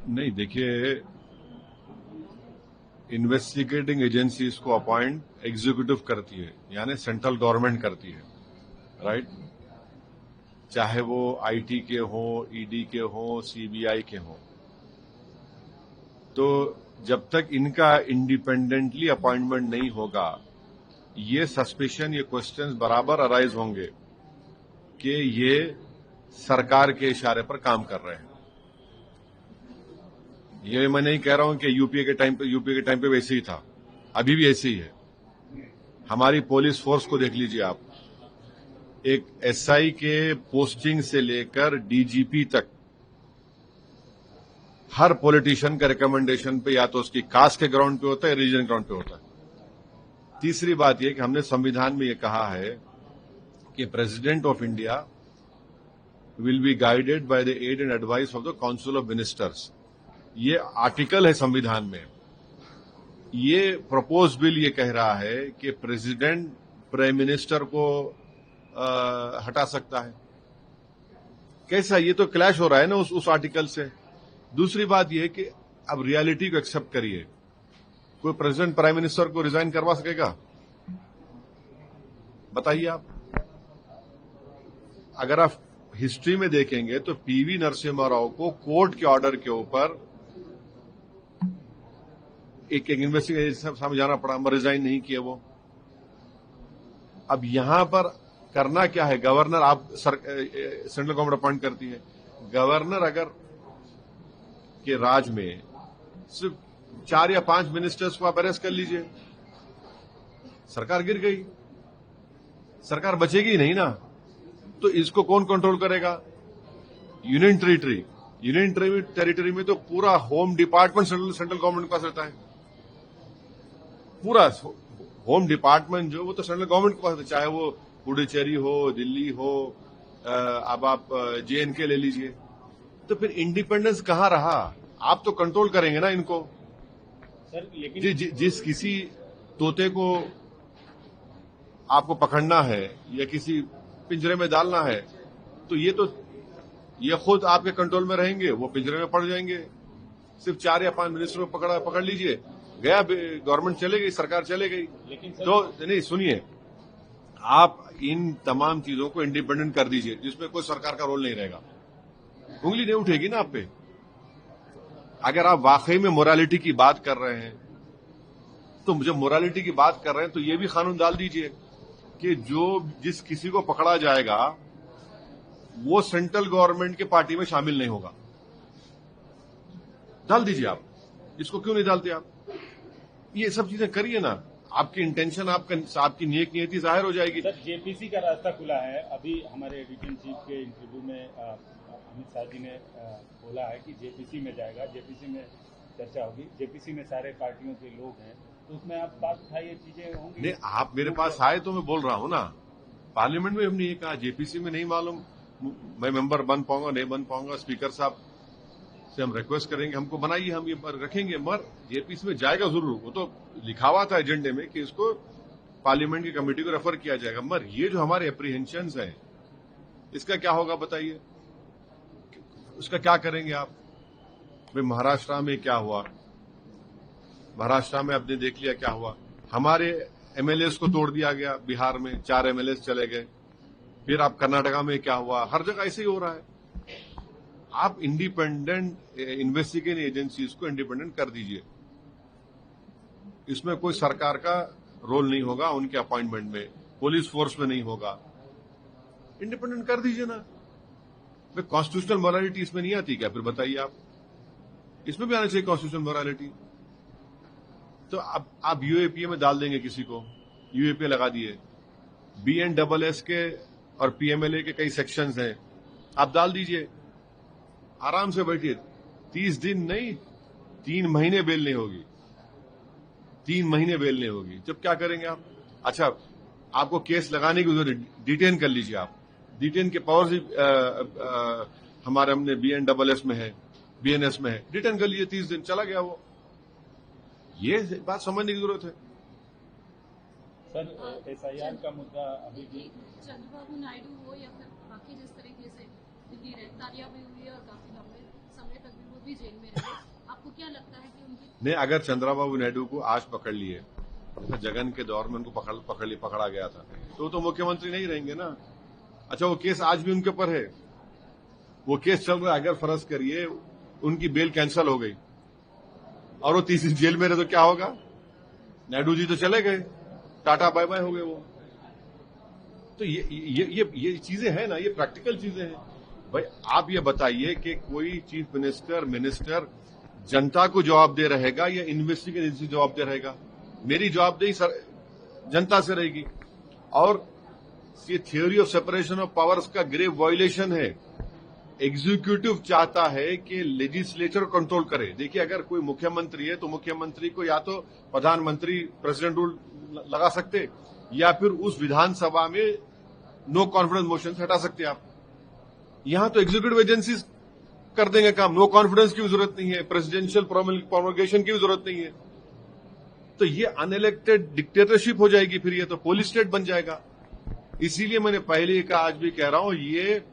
नहीं, देखिए, investigating agencies को अपॉइंट एग्जीक्यूटिव करती है, यानी सेंट्रल गवर्नमेंट करती है, राइट? चाहे वो आईटी के हो, ईडी के हो, सीबीआई के हो। तो जब तक इनका इंडिपेंडेंटली अपॉइंटमेंट नहीं होगा, ये सस्पिशन, ये क्वेश्चंस बराबर अराइज होंगे कि ये सरकार के इशारे पर काम कर रहे हैं। ये मैं नहीं कह रहा हूं कि यूपीए के टाइम पे वैसे ही था, अभी भी ऐसे ही है। हमारी पुलिस फोर्स को देख लीजिए आप, एक एसआई के पोस्टिंग से लेकर डीजीपी तक हर पॉलिटिशियन का रिकमेंडेशन पे या तो उसकी कास्ट के ग्राउंड पे होता है, रिलीजन ग्राउंड पे होता है। तीसरी बात यह कि हमने संविधान में यह कहा है कि president of India will be guided by the aid and advice of the council of ministers. ये आर्टिकल है संविधान में। ये प्रपोज बिल ये कह रहा है कि प्रेसिडेंट प्राइम मिनिस्टर को हटा सकता है। कैसा, ये तो क्लैश हो रहा है ना उस आर्टिकल से। दूसरी बात यह है कि अब रियलिटी को एक्सेप्ट करिए, कोई प्रेसिडेंट प्राइम मिनिस्टर को रिजाइन करवा सकेगा? बताइए आप। अगर आप हिस्ट्री में देखेंगे तो पीवी नरसिम्हा राव को कोर्ट के ऑर्डर के ऊपर एक इन्वेस्टिगेशन सामने जाना पड़ा, मगर रिजाइन नहीं किए वो। अब यहां पर करना क्या है? गवर्नर, आप सेंट्रल गवर्नमेंट अपॉइंट करती है। गवर्नर अगर के राज में सिर्फ 4 या 5 मिनिस्टर्स को आप अरेस्ट कर लीजिए, सरकार गिर गई, सरकार बचेगी नहीं ना। तो इसको कौन कंट्रोल करेगा? यूनियन टेरिटरी में तो पूरा होम डिपार्टमेंट सेंट्रल गवर्नमेंट के पास रहता है। पूरा होम डिपार्टमेंट जो वो तो सेंट्रल गवर्नमेंट के पास रहता है, चाहे वो पुडुचेरी हो, दिल्ली हो, अब आप जेएनके ले लीजिए। तो फिर इंडिपेंडेंस कहां रहा? आप तो कंट्रोल करेंगे ना इनको। सर लेकिन जिस किसी तोते को आपको पकड़ना है या किसी पिंजरे में डालना है, तो ये खुद आपके कंट्रोल में रहेंगे, वो पिंजरे में पड़ जाएंगे। सिर्फ 4 या 5 मिनिस्टर को पकड़ लीजिए, गया, गवर्नमेंट चले गई, सरकार चले गई। लेकिन तो नहीं, सुनिए, आप इन तमाम चीजों को इंडिपेंडेंट कर दीजिए, जिसमें कोई सरकार का रोल नहीं रहेगा। उंगली नहीं उठेगी ना आप पे। अगर आप वाकई में मोरालिटी की बात कर रहे हैं, तो जब मोरालिटी की बात कर रहे हैं तो ये भी कानून डाल दीजिए कि जिस किसी को पकड़ा जाएगा वो सेंट्रल गवर्नमेंट के पार्टी में शामिल नहीं होगा। डाल दीजिए आप। इसको क्यों नहीं डालते आप? ये सब चीजें करिए ना। आपकी इंटेंशन, आपकी नेक नियति जाहिर हो जाएगी। सर, जेपीसी का रास्ता खुला है। अभी हमारे एडिटर इन चीफ के इंटरव्यू में अमित शाह जी ने बोला है कि जेपीसी में जाएगा, जेपीसी में चर्चा होगी, जेपीसी में सारे पार्टियों के लोग हैं, तो उसमें आप बात उठाइए, चीजें होंगी। नहीं, आप मेरे पास आए तो मैं बोल रहा हूं ना। पार्लियामेंट में हमने ये कहा, जेपीसी में नहीं मालूम मैं मेंबर बन पाऊंगा नहीं बन पाऊंगा। स्पीकर साहब से हम रिक्वेस्ट करेंगे, हमको बनाइए, हम ये रखेंगे। मगर जेपीसी में जाएगा जरूर। वो तो लिखा हुआ था एजेंडे में कि इसको पार्लियामेंट की कमेटी को रेफर किया जाएगा। मगर ये जो हमारे एप्रीहेंशंस हैं, इसका क्या होगा बताइए? उसका क्या करेंगे आप? भाई, महाराष्ट्र में क्या हुआ? महाराष्ट्र में आपने देख लिया क्या हुआ। हमारे एमएलएस को तोड़ दिया गया। बिहार में 4 एमएलएस चले गए। फिर आप कर्नाटका में क्या हुआ? हर जगह ऐसे ही हो रहा है। आप इंडिपेंडेंट इन्वेस्टिगेटिंग एजेंसीज को इंडिपेंडेंट कर दीजिए। इसमें कोई सरकार का रोल नहीं होगा, उनके अपॉइंटमेंट में पुलिस फोर्स में नहीं होगा। इंडिपेंडेंट कर दीजिए ना। कॉन्स्टिट्यूशनल मोरालिटी इसमें नहीं आती क्या? फिर बताइए आप। इसमें भी आना चाहिए कॉन्स्टिट्यूशनल मोरालिटी। तो अब आप यूएपीए में डाल देंगे किसी को, यूएपीए लगा दिए। बीएनडबलएस के और पीएमएलए के कई सेक्शंस हैं, आप डाल दीजिए। आराम से बैठिए। 30 दिन नहीं, 3 महीने बेल नहीं होगी। 3 महीने बेल नहीं होगी। जब क्या करेंगे आप? अच्छा, आपको केस लगाने की जरूरत, डिटेन कर लीजिए आप। डिटेन के पावर हमारे हमने बीएनडबलएस में है, बीएनएस में है, डिटेन कर लीजिए। 30 दिन चला गया वो। ये बात समझने की जरूरत है। सर, एसआईआर का मुद्दा अभी भी चंद्रबाबू नायडू हो या फिर बाकी जिस तरीके से दिल्ली गिरफ्तारियां भी हुई है और काफी लंबे समय तक भी वो भी जेल में रहे, आपको क्या लगता है कि उनकी नहीं, अगर चंद्रबाबू नायडू को आज पकड़ लिए, जैसे जगन के दौर में उनको पकड़ा गया था, तो मुख्यमंत्री नहीं रहेंगे ना। अच्छा, वो केस आज भी उनके ऊपर है, वो केस चल रहा है। अगर फर्ज करिए उनकी बेल कैंसिल हो गई और वो तीसरी जेल में रहे तो क्या होगा? नायडू जी तो चले गए, टाटा बाय बाय हो गए वो। तो ये चीजें हैं ना, ये प्रैक्टिकल चीजें हैं। भाई आप ये बताइए कि कोई चीफ मिनिस्टर जनता को जवाब दे रहेगा या इन्वेस्टिगेशन एजेंसी जवाब दे रहेगा? मेरी जवाबदेही जनता से रहेगी। और ये theory of separation of powers का ग्रेव वायलेशन है। एग्जीक्यूटिव चाहता है कि लेजिस्लेचर कंट्रोल करे। देखिए, अगर कोई मुख्यमंत्री है तो मुख्यमंत्री को या तो प्रधानमंत्री प्रेसिडेंट रूल लगा सकते या फिर उस विधानसभा में नो कॉन्फिडेंस मोशन से हटा सकते आप। यहां तो एग्जीक्यूटिव एजेंसीज कर देंगे काम, नो कॉन्फिडेंस की भी जरूरत नहीं है, प्रेसिडेंशियल प्रोमलगेशन की भी जरूरत नहीं है। तो ये अनइलेक्टेड डिक्टेटरशिप हो जाएगी, फिर ये तो पोलिस स्टेट बन जाएगा। इसीलिए मैंने पहले ही कहा, आज भी कह रहा हूं, ये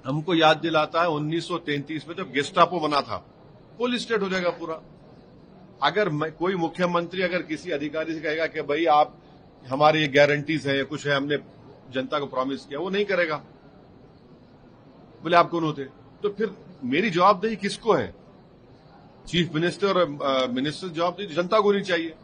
हमको याद दिलाता है 1933 में जब गेस्टापो बना था, पोलिस स्टेट हो जाएगा पूरा। अगर कोई मुख्यमंत्री अगर किसी अधिकारी से कहेगा कि भाई आप हमारे ये गारंटीज है, कुछ है, हमने जनता को प्रॉमिस किया, वो नहीं करेगा, बोले आप कौन होते? तो फिर मेरी जवाबदेही किसको है? चीफ मिनिस्टर और मिनिस्टर जवाबदेही जनता को नहीं चाहिए।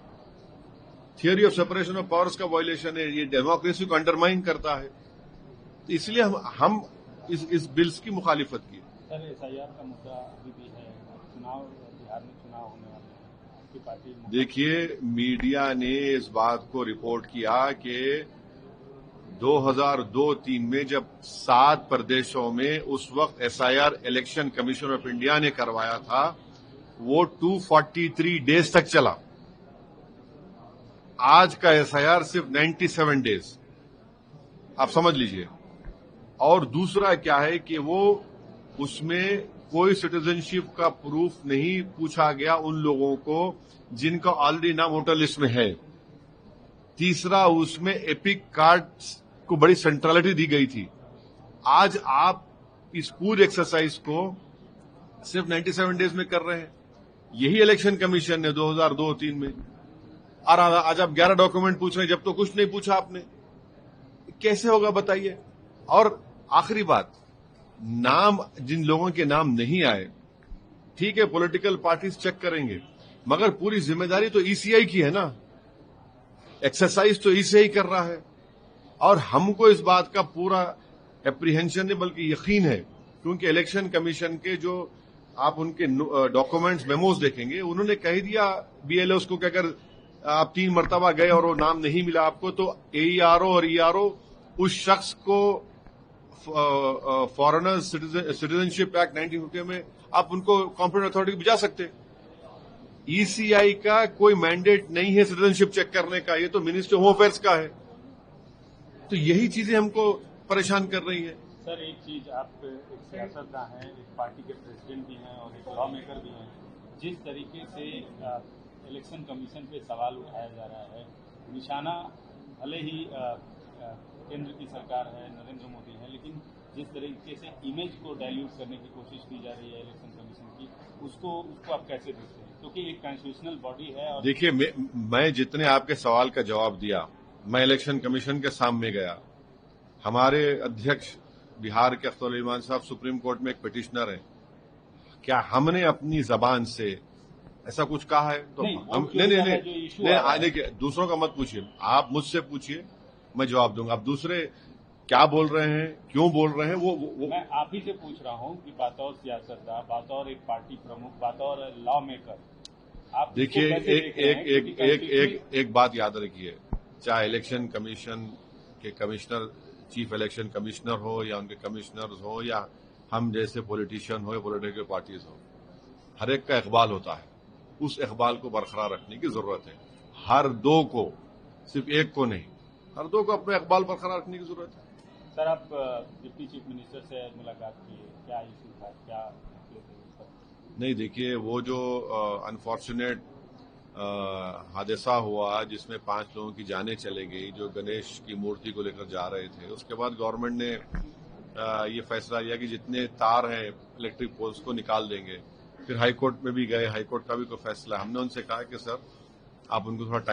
Theory of separation of powers का वायलेशन है, ये डेमोक्रेसी को अंडरमाइन करता है। तो इसलिए हम इस बिल्स की मुखालिफत की। सर, एसआईआर का मुद्दा अभी भी है, चुनाव बिहार में चुनाव होने वाले हैं, आपकी पार्टी। देखिए, मीडिया ने इस बात को रिपोर्ट किया कि 2002-03 में जब 7 प्रदेशों में उस वक्त SIR election commission of India ने करवाया था, वो 243 डेज तक चला। आज का एसआईआर सिर्फ 97 डेज, आप समझ लीजिए। और दूसरा क्या है कि वो उसमें कोई सिटीजनशिप का प्रूफ नहीं पूछा गया उन लोगों को जिनका ऑलरेडी नाम वोटर लिस्ट में है। तीसरा, उसमें एपिक कार्ड को बड़ी सेंट्रलिटी दी गई थी। आज आप इस पूरे एक्सरसाइज को सिर्फ 97 डेज में कर रहे हैं। यही इलेक्शन कमीशन ने 2002-03 में, और आज आप 11 डॉक्यूमेंट पूछ रहे हैं, जब तो कुछ नहीं पूछा आपने। कैसे होगा बताइए? और आखिरी बात, नाम जिन लोगों के नाम नहीं आए, ठीक है, पॉलिटिकल पार्टीज चेक करेंगे, मगर पूरी जिम्मेदारी तो ईसीआई की है ना। एक्सरसाइज तो ईसीआई कर रहा है। और हमको इस बात का पूरा एप्रीहेंशन नहीं बल्कि यकीन है, क्योंकि इलेक्शन कमीशन के जो आप उनके डॉक्यूमेंट्स मेमोज देखेंगे, उन्होंने कह दिया बीएलओस को कि अगर आप 3 मरतबा गए और वो नाम नहीं मिला आपको, तो एईआरओ और ईआरओ उस शख्स को फॉरेनर्स सिटीजनशिप एक्ट 1950 में आप उनको कॉम्पिटेंट अथॉरिटी भिजा सकते। ईसीआई का कोई मैंडेट नहीं है सिटीजनशिप चेक करने का, ये तो मिनिस्ट्री होम अफेयर्स का है। तो यही चीजें हमको परेशान कर रही हैं। सर, एक चीज, आप एक सियासतदान हैं, एक पार्टी के प्रेसिडेंट भी हैं और एक लॉ मेकर भी हैं। जिस तरीके से इलेक्शन कमीशन पे सवाल उठाया जा रहा है, निशाना भले ही केंद्र की सरकार है, नरेंद्र मोदी है, लेकिन जिस तरीके से इमेज को डाइल्यूट करने की कोशिश की जा रही है इलेक्शन कमीशन की, उसको आप कैसे देखते हैं? क्योंकि एक कॉन्स्टिट्यूशनल बॉडी है। और देखिए, मैं जितने आपके सवाल का जवाब दिया, मैं इलेक्शन कमीशन के सामने गया। हमारे अध्यक्ष बिहार के अख्तर ईमान साहब सुप्रीम कोर्ट में एक पिटिशनर है। क्या हमने अपनी जबान से ऐसा कुछ कहा है? तो हम नहीं, देखिए, दूसरों का मत पूछिए, आप मुझसे पूछिए, मैं जवाब दूंगा। आप दूसरे क्या बोल रहे हैं, क्यों बोल रहे हैं, वो मैं आप ही से पूछ रहा हूं कि बतौर सियासतदान, बतौर एक पार्टी प्रमुख, बतौर लॉ मेकर, आप देखिए, एक बात याद रखिए, चाहे इलेक्शन कमीशन के कमिश्नर, चीफ इलेक्शन कमिश्नर हो या उनके कमिश्नर्स हो या हम जैसे पॉलिटिशियन हो या पॉलिटिकल पार्टीज हो, हर एक का इकबाल होता है। उस इकबाल को बरकरार रखने की जरूरत है। हर दो को, सिर्फ एक को नहीं, हर दो को अपने इकबाल बरकरार रखने की जरूरत है। सर, आप डिप्टी चीफ मिनिस्टर से मुलाकात की, क्या इशू था, क्या? नहीं, देखिए, वो जो अनफॉर्चुनेट हादसा हुआ जिसमें 5 लोगों की जानें चली गई, जो गणेश की मूर्ति को लेकर जा रहे थे, उसके बाद गवर्नमेंट ने ये फैसला लिया कि जितने तार हैं इलेक्ट्रिक पोल्स को निकाल देंगे। फिर हाई कोर्ट में भी गए, हाई कोर्ट का भी कोई फैसला। हमने उनसे कहा कि सर आप उनको थोड़ा टाइम